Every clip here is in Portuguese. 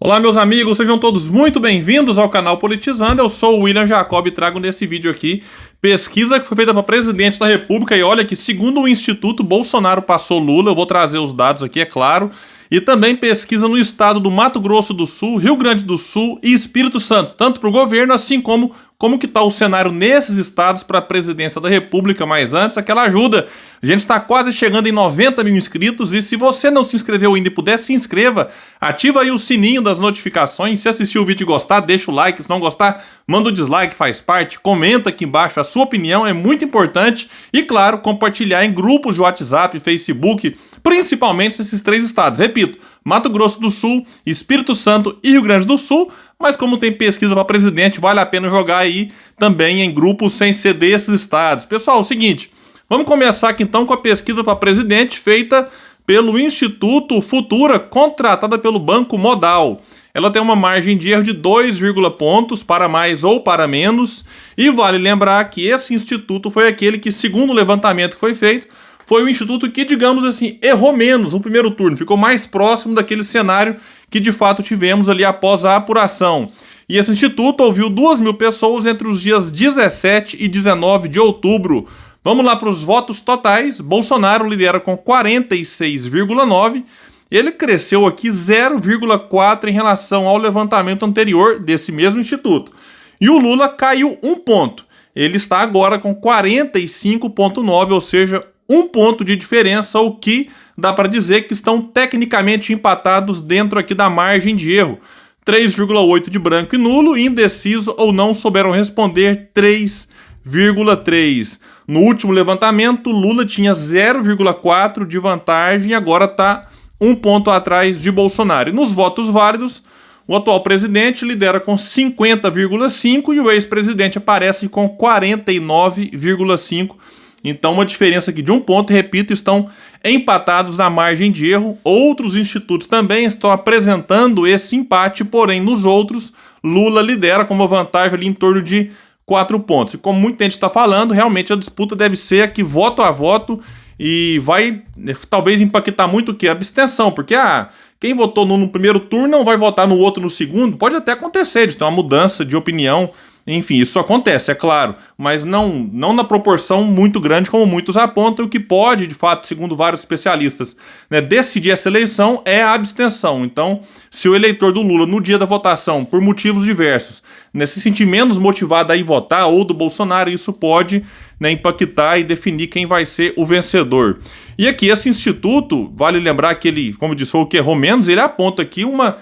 Olá, meus amigos, sejam todos muito bem-vindos ao canal Politizando. Eu sou o William Jacob e trago nesse vídeo aqui pesquisa que foi feita para presidente da República. E olha que, segundo o Instituto, Bolsonaro passou Lula. Eu vou trazer os dados aqui, é claro. E também pesquisa no estado do Mato Grosso do Sul, Rio Grande do Sul e Espírito Santo, tanto para o governo assim como que está o cenário nesses estados para a presidência da República. Mas antes, aquela ajuda. A gente está quase chegando em 90 mil inscritos e se você não se inscreveu ainda e puder, se inscreva. Ativa aí o sininho das notificações. Se assistiu o vídeo e gostar, deixa o like. Se não gostar, manda o dislike, faz parte. Comenta aqui embaixo a sua opinião, é muito importante. E claro, compartilhar em grupos de WhatsApp, Facebook, principalmente nesses três estados. Repito, Mato Grosso do Sul, Espírito Santo e Rio Grande do Sul. Mas como tem pesquisa para presidente, vale a pena jogar aí também em grupos sem ser desses estados. Pessoal, é o seguinte, vamos começar aqui então com a pesquisa para presidente feita pelo Instituto Futura, contratada pelo Banco Modal. Ela tem uma margem de erro de 2, pontos para mais ou para menos. E vale lembrar que esse instituto foi aquele que, segundo o levantamento que foi feito, foi o instituto que, digamos assim, errou menos no primeiro turno, ficou mais próximo daquele cenário que de fato tivemos ali após a apuração. E esse instituto ouviu 2.000 pessoas entre os dias 17 e 19 de outubro. Vamos lá para os votos totais. Bolsonaro lidera com 46,9%. Ele cresceu aqui 0,4% em relação ao levantamento anterior desse mesmo instituto. E o Lula caiu 1 ponto. Ele está agora com 45,9%, ou seja, 1 ponto de diferença, o que dá para dizer que estão tecnicamente empatados dentro aqui da margem de erro. 3,8% de branco e nulo, indeciso ou não souberam responder 3,3%. No último levantamento, Lula tinha 0,4% de vantagem e agora está 1 ponto atrás de Bolsonaro. E nos votos válidos, o atual presidente lidera com 50,5% e o ex-presidente aparece com 49,5%. Então, uma diferença aqui de 1 ponto, repito, estão empatados na margem de erro. Outros institutos também estão apresentando esse empate, porém, nos outros, Lula lidera com uma vantagem ali em torno de 4 pontos. E como muita gente está falando, realmente a disputa deve ser aqui voto a voto e vai talvez impactar muito o que? A abstenção, porque quem votou no primeiro turno não vai votar no outro no segundo. Pode até acontecer de ter uma mudança de opinião. Enfim, isso acontece, é claro, mas não na proporção muito grande como muitos apontam. O que pode, de fato, segundo vários especialistas, decidir essa eleição é a abstenção. Então, se o eleitor do Lula, no dia da votação, por motivos diversos, se sentir menos motivado a ir votar, ou do Bolsonaro, isso pode impactar e definir quem vai ser o vencedor. E aqui, esse instituto, vale lembrar que ele, como disse, foi o que errou menos, ele aponta aqui uma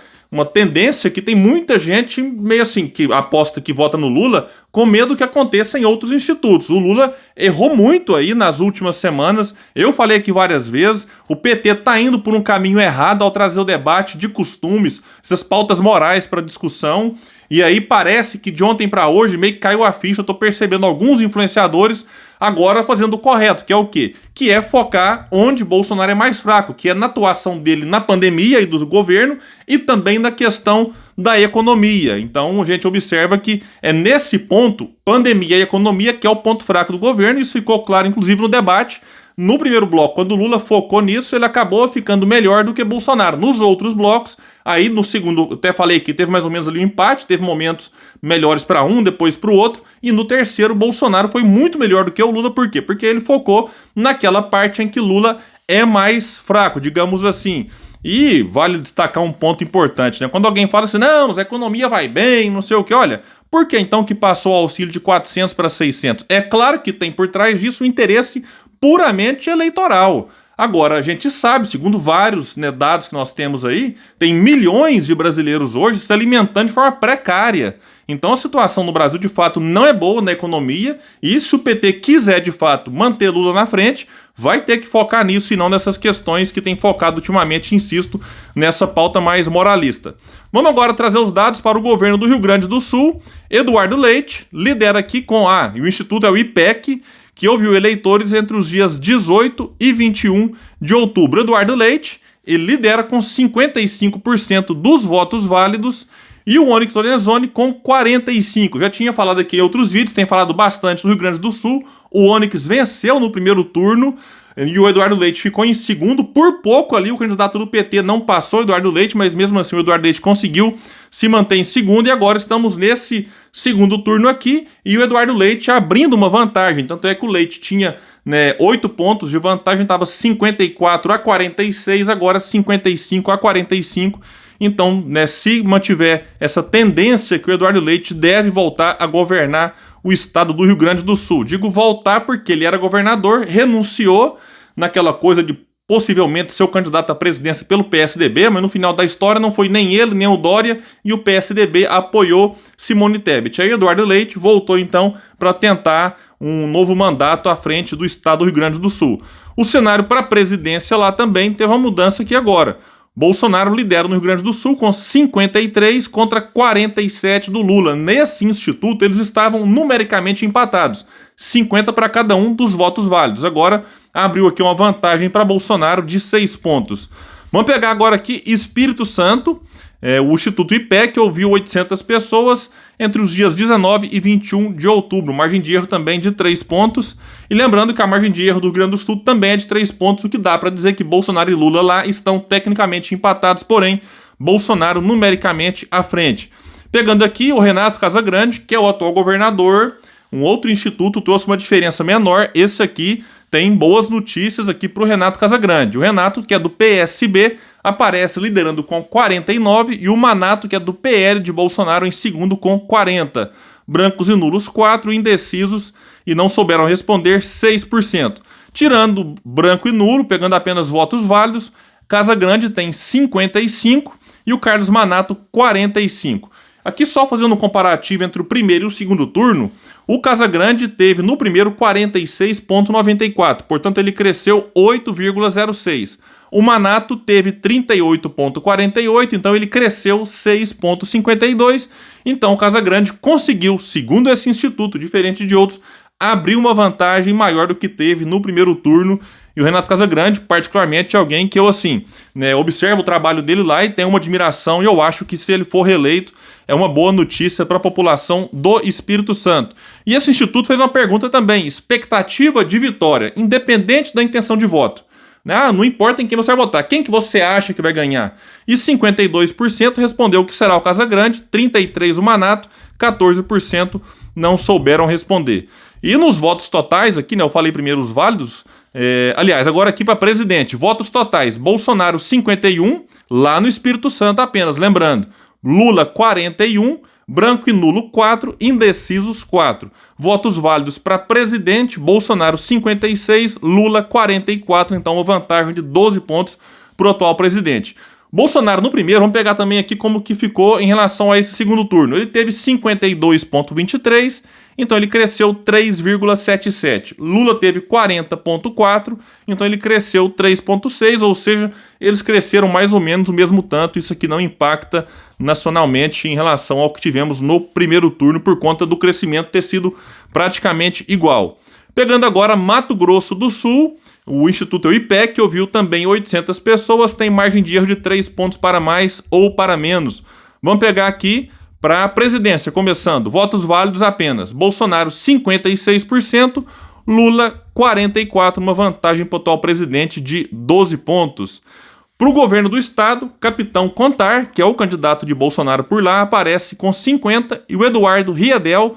tendência que tem muita gente meio assim, que aposta que vota no Lula com medo que aconteça em outros institutos. O Lula errou muito aí nas últimas semanas, eu falei aqui várias vezes, o PT está indo por um caminho errado ao trazer o debate de costumes, essas pautas morais para discussão, e aí parece que de ontem para hoje meio que caiu a ficha. Eu estou percebendo alguns influenciadores agora fazendo o correto, que é o quê? Que é focar onde Bolsonaro é mais fraco, que é na atuação dele na pandemia e do governo e também na questão da economia. Então a gente observa que é nesse ponto, pandemia e economia, que é o ponto fraco do governo. Isso ficou claro inclusive no debate. No primeiro bloco, quando o Lula focou nisso, ele acabou ficando melhor do que Bolsonaro. Nos outros blocos, aí no segundo, até falei que teve mais ou menos ali um empate, teve momentos melhores para um, depois para o outro, e no terceiro, Bolsonaro foi muito melhor do que o Lula. Por quê? Porque ele focou naquela parte em que Lula é mais fraco, digamos assim. E vale destacar um ponto importante, quando alguém fala assim, não, mas a economia vai bem, não sei o que, olha, por que então que passou o auxílio de 400 para 600? É claro que tem por trás disso um interesse puramente eleitoral. Agora, a gente sabe, segundo vários dados que nós temos aí, tem milhões de brasileiros hoje se alimentando de forma precária. Então a situação no Brasil, de fato, não é boa na economia, e se o PT quiser, de fato, manter Lula na frente, vai ter que focar nisso e não nessas questões que tem focado ultimamente, insisto, nessa pauta mais moralista. Vamos agora trazer os dados para o governo do Rio Grande do Sul. Eduardo Leite lidera aqui com e o instituto é o IPEC, que ouviu eleitores entre os dias 18 e 21 de outubro. Eduardo Leite, ele lidera com 55% dos votos válidos e o Onyx Lorenzoni com 45%. Já tinha falado aqui em outros vídeos, tem falado bastante no Rio Grande do Sul. O Onyx venceu no primeiro turno, E o Eduardo Leite ficou em segundo, por pouco ali o candidato do PT não passou o Eduardo Leite, mas mesmo assim o Eduardo Leite conseguiu se manter em segundo, e agora estamos nesse segundo turno aqui, e o Eduardo Leite abrindo uma vantagem, tanto é que o Leite tinha, né, 8 pontos de vantagem, estava 54-46, agora 55-45, então, né, se mantiver essa tendência que o Eduardo Leite deve voltar a governar o estado do Rio Grande do Sul. Digo voltar porque ele era governador, renunciou naquela coisa de possivelmente ser o candidato à presidência pelo PSDB, mas no final da história não foi nem ele, nem o Dória, e o PSDB apoiou Simone Tebet. Aí Eduardo Leite voltou então para tentar um novo mandato à frente do estado do Rio Grande do Sul. O cenário para a presidência lá também teve uma mudança aqui agora. Bolsonaro lidera no Rio Grande do Sul com 53 contra 47 do Lula. Nesse instituto, eles estavam numericamente empatados, 50 para cada um dos votos válidos. Agora, abriu aqui uma vantagem para Bolsonaro de 6 pontos. Vamos pegar agora aqui Espírito Santo. O Instituto IPEC ouviu 800 pessoas entre os dias 19 e 21 de outubro. Margem de erro também de 3 pontos. E lembrando que a margem de erro do Rio Grande do Sul também é de 3 pontos, o que dá para dizer que Bolsonaro e Lula lá estão tecnicamente empatados, porém, Bolsonaro numericamente à frente. Pegando aqui o Renato Casagrande, que é o atual governador, um outro instituto trouxe uma diferença menor. Esse aqui tem boas notícias aqui para o Renato Casagrande. O Renato, que é do PSB, aparece liderando com 49 e o Manato, que é do PL de Bolsonaro, em segundo com 40. Brancos e nulos 4, indecisos e não souberam responder 6%. Tirando branco e nulo, pegando apenas votos válidos, Casagrande tem 55 e o Carlos Manato 45. Aqui só fazendo um comparativo entre o primeiro e o segundo turno, o Casagrande teve no primeiro 46,94, portanto ele cresceu 8,06. O Manato teve 38,48, então ele cresceu 6,52. Então o Casagrande conseguiu, segundo esse instituto, diferente de outros, abrir uma vantagem maior do que teve no primeiro turno. E o Renato Casagrande, particularmente, é alguém que eu, assim, né, observo o trabalho dele lá e tenho uma admiração, e eu acho que se ele for reeleito, é uma boa notícia para a população do Espírito Santo. E esse instituto fez uma pergunta também, expectativa de vitória, independente da intenção de voto. Não importa em quem você vai votar, quem que você acha que vai ganhar? E 52% respondeu que será o Casagrande, 33% o Manato, 14% não souberam responder. E nos votos totais aqui, né, eu falei primeiro os válidos, aliás, agora aqui para presidente, votos totais, Bolsonaro 51, lá no Espírito Santo apenas, lembrando, Lula 41, branco e nulo 4, indecisos 4. Votos válidos para presidente, Bolsonaro 56, Lula 44, então uma vantagem de 12 pontos para o atual presidente. Bolsonaro no primeiro, vamos pegar também aqui como que ficou em relação a esse segundo turno. Ele teve 52,23, então ele cresceu 3,77. Lula teve 40,4, então ele cresceu 3,6, ou seja, eles cresceram mais ou menos o mesmo tanto. Isso aqui não impacta nacionalmente em relação ao que tivemos no primeiro turno, por conta do crescimento ter sido praticamente igual. Pegando agora Mato Grosso do Sul, o Instituto IPEC ouviu também 800 pessoas, tem margem de erro de 3 pontos para mais ou para menos. Vamos pegar aqui para a presidência, começando, votos válidos apenas. Bolsonaro 56%, Lula 44%, uma vantagem para o atual presidente de 12 pontos. Para o governo do estado, Capitão Contar, que é o candidato de Bolsonaro por lá, aparece com 50%, e o Eduardo Riedel,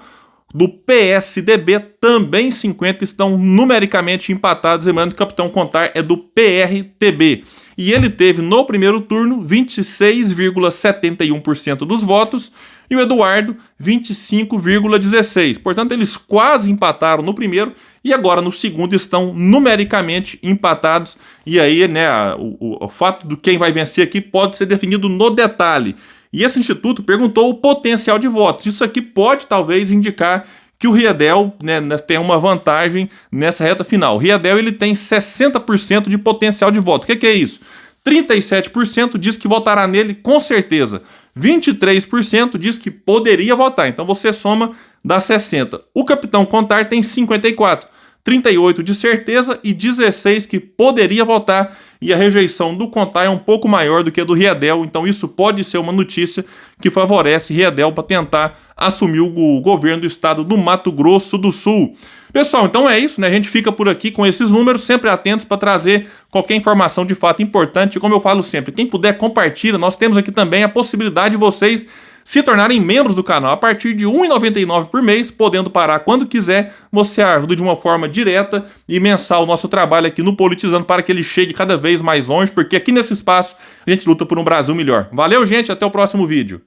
do PSDB, também 50, estão numericamente empatados. Lembrando que o Capitão Contar é do PRTB. E ele teve no primeiro turno 26,71% dos votos e o Eduardo 25,16%. Portanto, eles quase empataram no primeiro e agora no segundo estão numericamente empatados. E aí, né, o fato de quem vai vencer aqui pode ser definido no detalhe. E esse instituto perguntou o potencial de votos. Isso aqui pode talvez indicar que o Riedel, né, tem uma vantagem nessa reta final. O Riedel ele tem 60% de potencial de voto. O que é isso? 37% diz que votará nele com certeza. 23% diz que poderia votar. Então você soma, dá 60%. O Capitão Contar tem 54%. 38 de certeza e 16 que poderia votar, e a rejeição do Contar é um pouco maior do que a do Riedel, então isso pode ser uma notícia que favorece Riedel para tentar assumir o governo do estado do Mato Grosso do Sul. Pessoal, então é isso, né? A gente fica por aqui com esses números, sempre atentos para trazer qualquer informação de fato importante. Como eu falo sempre, quem puder compartilha, nós temos aqui também a possibilidade de vocês se tornarem membros do canal a partir de R$ 1,99 por mês, podendo parar quando quiser. Você ajuda de uma forma direta e mensal o nosso trabalho aqui no Politizando para que ele chegue cada vez mais longe, porque aqui nesse espaço a gente luta por um Brasil melhor. Valeu, gente, até o próximo vídeo.